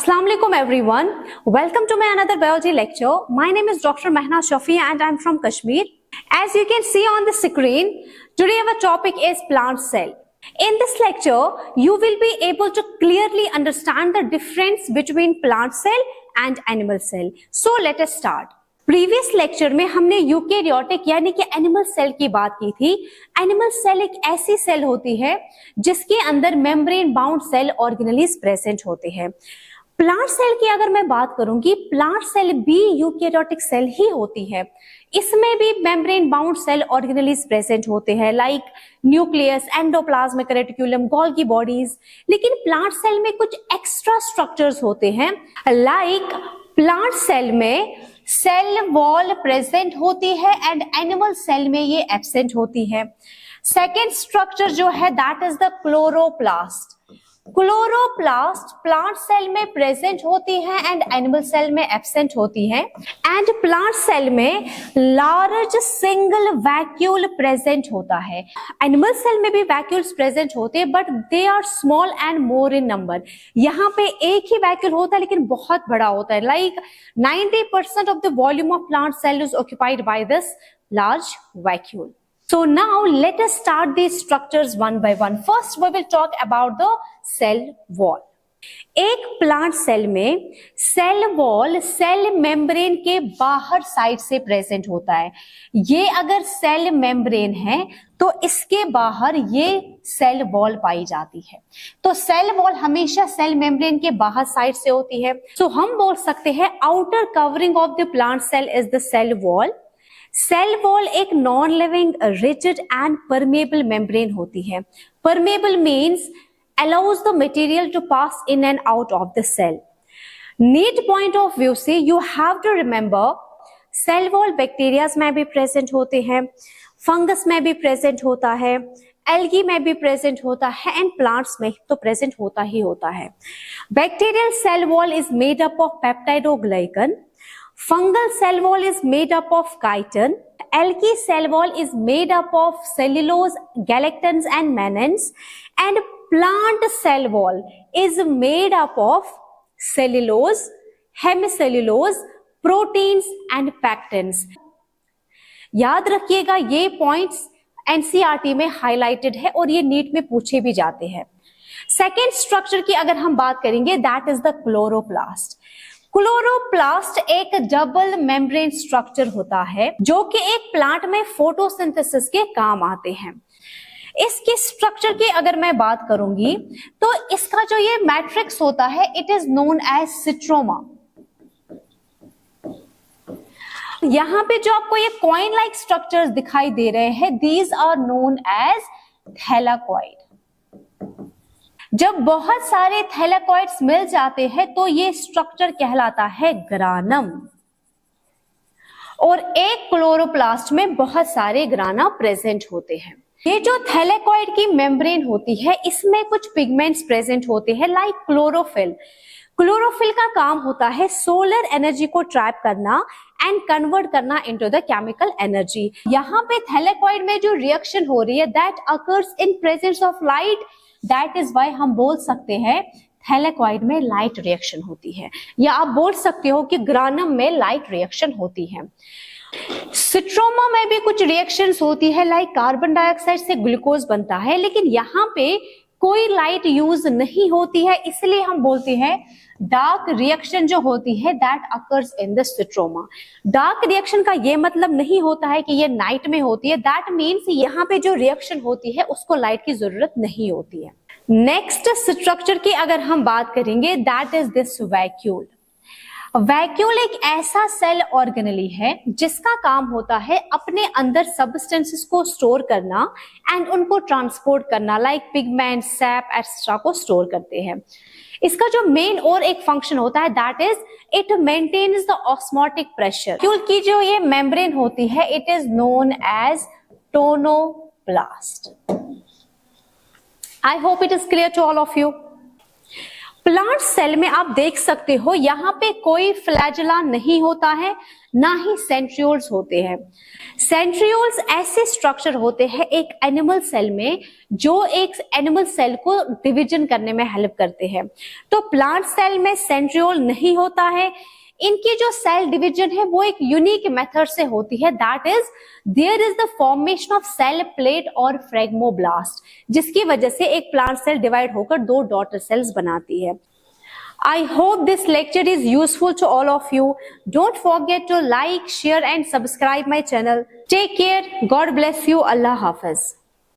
Assalamu alaikum everyone. Welcome to my another biology lecture. My name is Dr. Mehnaz Shafi and I'm from Kashmir. As you can see on the screen, today our topic is plant cell. In this lecture, you will be able to clearly understand the difference between plant cell and animal cell. So let us start. Previous lecture में हमने eukaryotic यानी कि animal cell की बात की थी। Animal cell एक ऐसी सेल होती है जिसके अंदर membrane bound cell organelles present होते हैं। प्लांट सेल की अगर मैं बात करूंगी, प्लांट सेल भी यूकेरियोटिक सेल ही होती है। इसमें भी membrane bound cell organelles present होते हैं like nucleus, endoplasmic reticulum, Golgi bodies. लेकिन प्लांट सेल में कुछ एक्स्ट्रा स्ट्रक्चर्स होते हैं लाइक प्लांट सेल में सेल वॉल प्रेजेंट होती है एंड एनिमल सेल में ये एब्सेंट होती है। सेकेंड स्ट्रक्चर जो है that is the chloroplast. Chloroplast plant cell में प्रेजेंट होती है एंड एनिमल सेल में एब्सेंट होती है। एंड प्लांट सेल में लार्ज सिंगल वैक्यूल प्रेजेंट होता है। एनिमल सेल में भी वैक्यूल्स प्रेजेंट होते हैं but they are small and more in number. यहाँ पे एक ही वैक्यूल होता है लेकिन बहुत बड़ा होता है। Like 90% of the volume of plant cell is occupied by this large vacuole. So now let us start these structures one by one. First we will talk about the cell wall. एक plant cell में cell wall cell membrane के बाहर side से present होता है। ये अगर cell membrane है तो इसके बाहर ये सेल वॉल पाई जाती है। तो सेल वॉल हमेशा सेल मेम्ब्रेन के बाहर साइड से होती है। तो हम बोल सकते हैं outer covering of the plant cell is the cell wall. Cell wall एक non living rigid and permeable membrane होती है। Permeable means allows the material to pass in and out of the cell. Need point of view से you have to remember cell wall bacterias में भी present होते हैं, fungus में भी present होता है, एल्गी में भी प्रेजेंट होता है एंड प्लांट्स में तो प्रेजेंट होता ही होता है। Bacterial cell wall is made up of peptidoglycan, fungal cell wall is made up of chitin, algae cell wall is made up of cellulose, galactans and mannans, and plant cell wall is made up of cellulose, hemicellulose, proteins and pectins. याद रखिएगा ये points NCERT में highlighted है और ये NEET में पूछे भी जाते हैं। सेकेंड स्ट्रक्चर की अगर हम बात करेंगे that is the chloroplast. Chloroplast एक डबल मेम्ब्रेन स्ट्रक्चर होता है जो कि एक प्लांट में फोटोसिंथेसिस के काम आते हैं। इसके स्ट्रक्चर की अगर मैं बात करूंगी तो इसका जो ये मैट्रिक्स होता है इट इज नोन एज सिट्रोमा। यहां पे जो आपको ये कॉइन लाइक स्ट्रक्चर्स दिखाई दे रहे हैं these are known as thylakoid. जब बहुत सारे थैलाकॉइड्स मिल जाते हैं तो ये स्ट्रक्चर कहलाता है ग्रानम। और एक क्लोरोप्लास्ट में बहुत सारे ग्राना प्रेजेंट होते हैं। ये जो थैलाकॉइड की मेम्ब्रेन होती है इसमें कुछ पिगमेंट्स प्रेजेंट होते हैं लाइक क्लोरोफिल। क्लोरोफिल का काम होता है सोलर एनर्जी को ट्रैप करना एंड कन्वर्ट करना इनटू द केमिकल एनर्जी। यहाँ पे थैलाकॉइड में जो रिएक्शन हो रही है that occurs in presence of light, that is why हम बोल सकते हैं थैलाकॉइड में लाइट रिएक्शन होती है, या आप बोल सकते हो कि ग्रानम में लाइट रिएक्शन होती है। सिट्रोमा में भी कुछ रिएक्शंस होती है लाइक कार्बन डाइऑक्साइड से ग्लूकोज बनता है, लेकिन यहाँ पे कोई लाइट यूज नहीं होती है, इसलिए हम बोलते हैं डार्क रिएक्शन जो होती है that occurs in the stroma. Dark reaction का ये मतलब नहीं होता है कि ये नाइट में होती है, दैट मीन्स यहाँ पे जो रिएक्शन होती है उसको लाइट की जरूरत नहीं होती है। नेक्स्ट स्ट्रक्चर की अगर हम बात करेंगे that is this vacuole. Vacuole एक ऐसा सेल ऑर्गेनेली है जिसका काम होता है अपने अंदर सब्सटेंसेस को स्टोर करना एंड उनको ट्रांसपोर्ट करना लाइक पिगमेंट, सैप एक्स्ट्रा को स्टोर करते हैं। इसका जो मेन और एक फंक्शन होता है that is it maintains the osmotic pressure. Vacuole की जो ये मेम्ब्रेन होती है it is known as tonoplast. I hope it is clear to all of you. Plant cell में आप देख सकते हो यहाँ पे कोई फ्लैजेला नहीं होता है, ना ही सेंट्रियोल्स होते हैं। सेंट्रियोल्स ऐसे स्ट्रक्चर होते हैं एक एनिमल सेल में जो एक एनिमल सेल को डिवीजन करने में हेल्प करते हैं। तो प्लांट सेल में सेंट्रियोल नहीं होता है। इनकी जो सेल डिवीजन है वो एक यूनिक मेथड से होती है, that is there is the formation of cell plate और फ्रेगमोब्लास्ट, जिसकी वजह से एक प्लांट सेल डिवाइड होकर 2 डॉटर सेल्स बनाती है। I hope this lecture is useful to all of you. Don't forget to like, share and subscribe my channel. Take care. God bless you. Allah Hafiz.